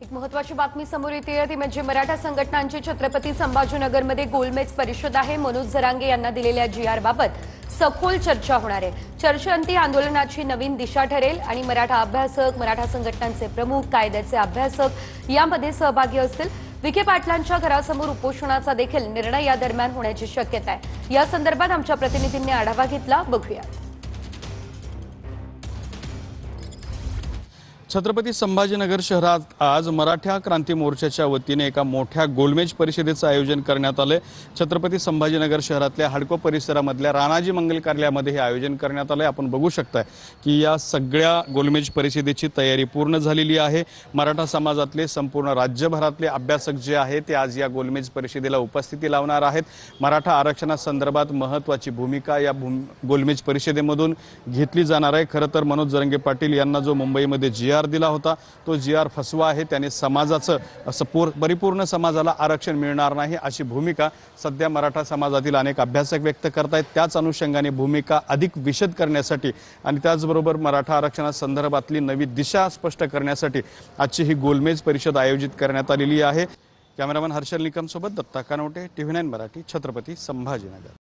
एक महत्त्वाची बातमी समोर येते ती म्हणजे मराठा संघटनांची छत्रपती संभाजीनगरमध्ये गोलमेज परिषद आहे। मनोज जरांगे यांना दिलेल्या जीआर बाबत सखोल चर्चा होणार आहे। चर्चेअंती आंदोलनाची नवीन दिशा ठरेल आणि मराठा अभ्यासक, मराठा संघटनांचे प्रमुख, कायद्याचे अभ्यासक यामध्ये सहभागी असतील। विखे पाटलांच्या घरासमोर उपोषणाचा देखील निर्णय या दरम्यान होण्याची शक्यता आहे। या संदर्भात आमच्या प्रतिनिधींनी आढावा घेतला, बघूया। छत्रपती संभाजीनगर शहरात आज मराठा क्रांती मोर्चाच्या वतीने एका मोठ्या गोलमेज परिषदेचं आयोजन करण्यात आले। छत्रपती संभाजीनगर शहरातल्या हडको परिसरामधल्या राणाजी मंगल कार्यालयामध्ये हे आयोजन करण्यात आले। आपण बघू शकताय की या सगळ्या गोलमेज परिषदेची तयारी पूर्ण झालेली आहे। मराठा समाजातले संपूर्ण राज्यभरातले अभ्यासक जे आहेत ते आज या गोलमेज परिषदेला उपस्थिती लावणार आहेत। मराठा आरक्षणासंदर्भात महत्त्वाची भूमिका या गोलमेज परिषदेमधून घेतली जाणार आहे। खरं तर मनोज जरांगे पाटील यांना जो मुंबईमध्ये जीआर दिला होता तो जीआर फसवा आहे। त्याने समाजाचं असं परिपूर्ण समाजाला आरक्षण मिळणार नाही अशी भूमिका सध्या मराठा समाजातील अनेक अभ्यासक व्यक्त करतायत। त्याच अनुषंगाने भूमिका अधिक विशद करण्यासाठी आणि त्याचबरोबर मराठा आरक्षणासंदर्भातली नवी दिशा स्पष्ट करण्यासाठी आजची ही गोलमेज परिषद आयोजित करण्यात आलेली आहे। कॅमेरामन हर्षल निकम सोबत दत्ता कानवटे, TV9 मराठी, छत्रपती संभाजीनगर।